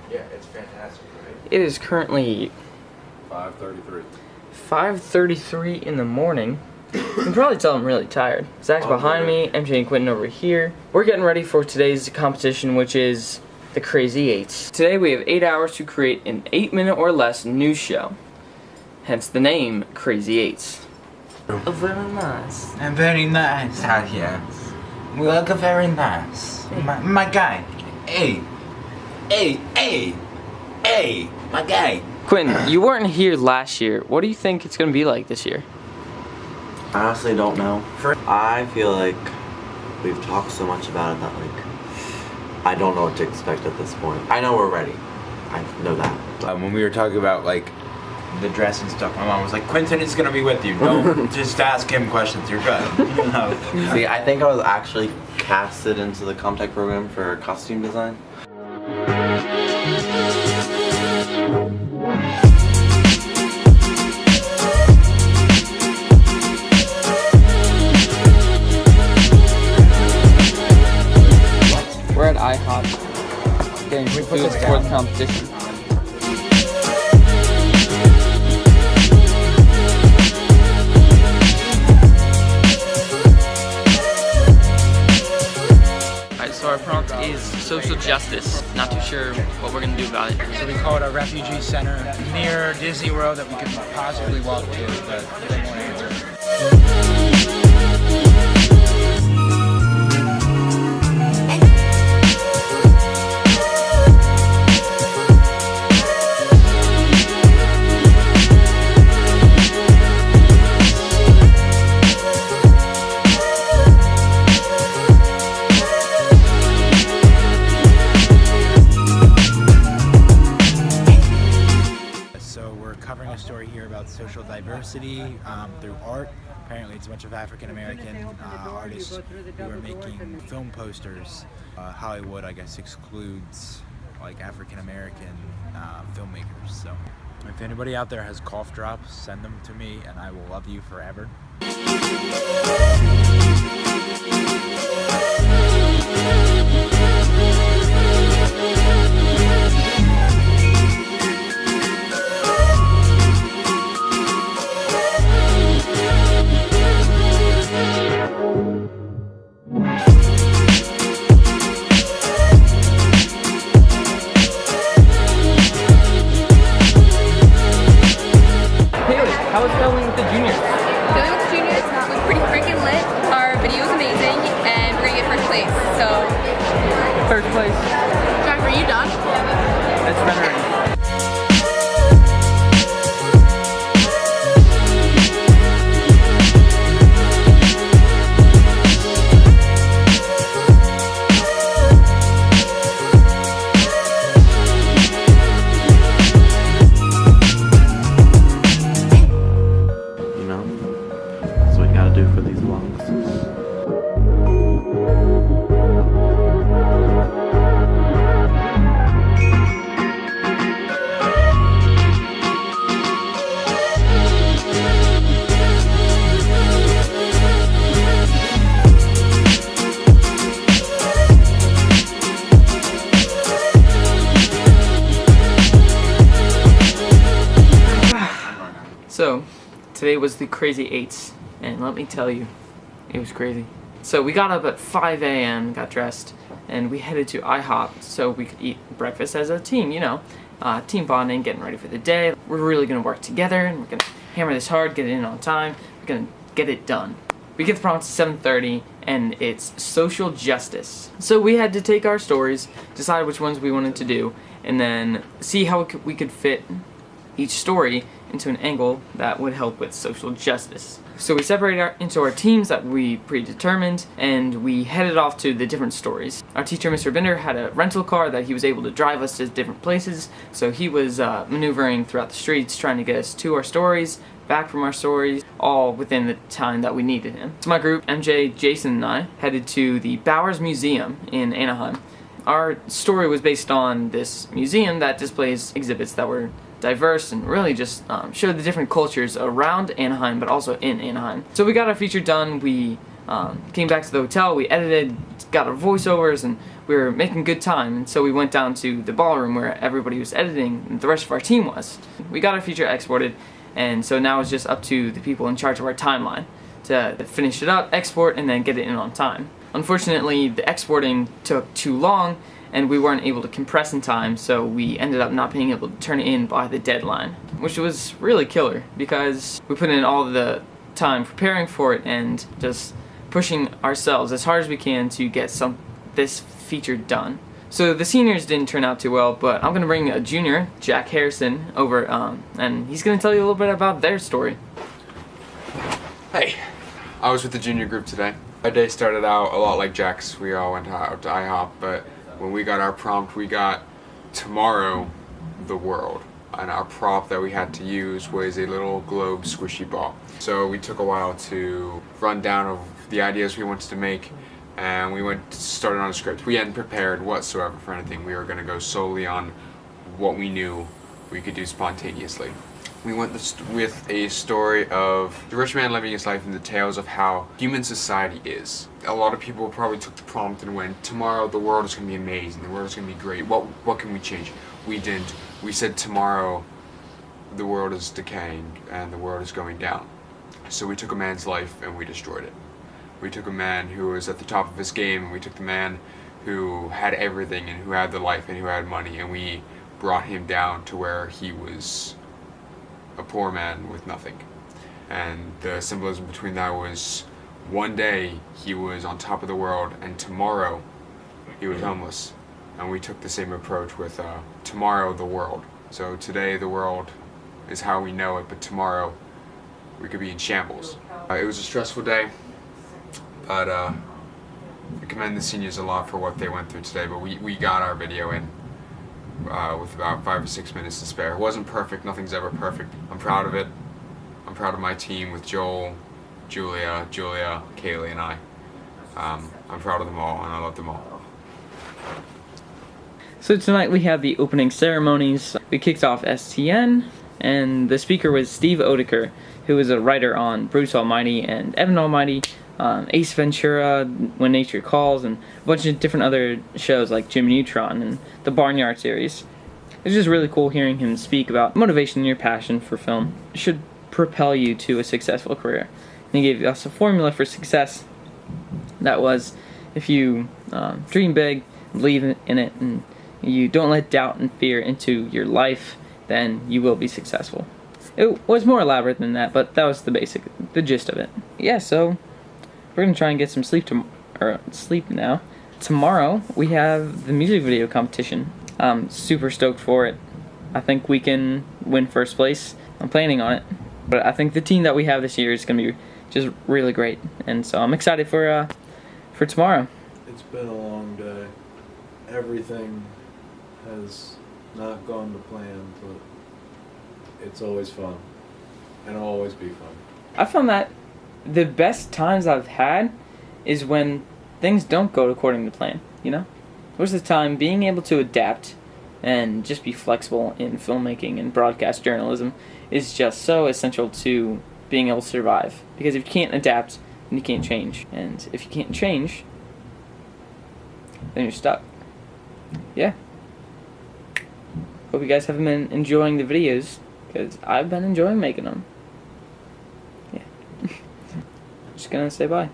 Yeah, it's fantastic, right? It is currently 5:33. 5:33 in the morning. You can probably tell I'm really tired. Zach's behind me, MJ and Quentin over here. We're getting ready for today's competition, which is the Crazy Eights. Today we have 8 hours to create an 8-minute or less news show. Hence the name Crazy Eights. Oh, very nice. I'm very nice out here. We look very nice. My guy. Hey, my guy. Quentin, you weren't here last year. What do you think it's going to be like this year? I honestly don't know. I feel like we've talked so much about it that I don't know what to expect at this point. I know we're ready. I know that. When we were talking about the dress and stuff, my mom was like, Quentin is gonna be with you. Don't just ask him questions. You're good. See, I think I was actually casted into the Comtech program for costume design. We're at IHOP getting food for the competition. Alright, so our prompt is social justice. Not too sure what we're going to do about it. So we call it a refugee center near Disney World that we could possibly walk to, but they won't answer. Covering a story here about social diversity through art. Apparently it's a bunch of African-American artists who are making film posters. Hollywood, I guess, excludes African-American filmmakers. So if anybody out there has cough drops, send them to me and I will love you forever. How was filming with the juniors? Filming with the juniors was pretty freaking lit. Our video was amazing, and we're gonna get first place. So, First place. Jack, are you done? That's rendering. For these vlogs. So, today was the Crazy Eights, and let me tell you, it was crazy. So we got up at 5 a.m., got dressed, and we headed to IHOP so we could eat breakfast as a team, team bonding, getting ready for the day. We're really gonna work together, and we're gonna hammer this hard, get it in on time, we're gonna get it done. We get the prompt at 7:30, and it's social justice. So we had to take our stories, decide which ones we wanted to do, and then see how we could fit each story into an angle that would help with social justice. So we separated into our teams that we predetermined, and we headed off to the different stories. Our teacher, Mr. Bender, had a rental car that he was able to drive us to different places, so he was maneuvering throughout the streets, trying to get us to our stories, back from our stories, all within the time that we needed him. So my group, MJ, Jason, and I headed to the Bowers Museum in Anaheim. Our story was based on this museum that displays exhibits that were diverse and really just showed the different cultures around Anaheim, but also in Anaheim. So we got our feature done. We Came back to the hotel, we edited, got our voiceovers, and we were making good time. And so we went down to the ballroom where everybody was editing and the rest of our team was. We got our feature exported, and so now it's just up to the people in charge of our timeline to finish it up, export, and then get it in on time. Unfortunately, the exporting took too long, and we weren't able to compress in time, so we ended up not being able to turn it in by the deadline, which was really killer because we put in all the time preparing for it and just pushing ourselves as hard as we can to get this feature done. So the seniors didn't turn out too well, but I'm gonna bring a junior, Jack Harrison, over, and he's gonna tell you a little bit about their story. Hey, I was with the junior group today. Our day started out a lot like Jack's. We all went out to IHOP, but when we got our prompt, we got tomorrow, the world. And our prop that we had to use was a little globe squishy ball. So we took a while to run down of the ideas we wanted to make, and we started on a script. We hadn't prepared whatsoever for anything. We were going to go solely on what we knew we could do spontaneously. We went with a story of the rich man living his life and the tales of how human society is. A lot of people probably took the prompt and went, tomorrow the world is going to be amazing, the world is going to be great, what can we change? We didn't. We said tomorrow the world is decaying and the world is going down. So we took a man's life and we destroyed it. We took a man who was at the top of his game, and we took the man who had everything and who had the life and who had money, and we brought him down to where he was a poor man with nothing. And the symbolism between that was one day he was on top of the world and tomorrow he was homeless. And we took the same approach with tomorrow the world. So today the world is how we know it, but tomorrow we could be in shambles. It was a stressful day, but we commend the seniors a lot for what they went through today, but we got our video in with about 5 or 6 minutes to spare. It wasn't perfect, nothing's ever perfect. I'm proud of it. I'm proud of my team with Joel, Julia, Kaylee, and I. I'm proud of them all, and I love them all. So tonight we had the opening ceremonies. We kicked off STN, and the speaker was Steve Oedeker, who is a writer on Bruce Almighty and Evan Almighty, Ace Ventura, When Nature Calls, and a bunch of different other shows like Jimmy Neutron and the Barnyard series. It's just really cool hearing him speak about motivation and your passion for film should propel you to a successful career. And he gave us a formula for success that was, if you dream big, believe in it, and you don't let doubt and fear into your life, then you will be successful. It was more elaborate than that, but that was the gist of it. Yeah, so we're gonna try and get some sleep now. Tomorrow we have the music video competition. I'm super stoked for it. I think we can win first place. I'm planning on it, but I think the team that we have this year is gonna be just really great, and so I'm excited for tomorrow. It's been a long day. Everything has not gone to plan, but it's always fun, and it'll always be fun. I found that the best times I've had is when things don't go according to plan, you know? Most of the time, being able to adapt and just be flexible in filmmaking and broadcast journalism is just so essential to being able to survive. Because if you can't adapt, then you can't change. And if you can't change, then you're stuck. Yeah. Hope you guys have been enjoying the videos, because I've been enjoying making them. Yeah. Just gonna say bye.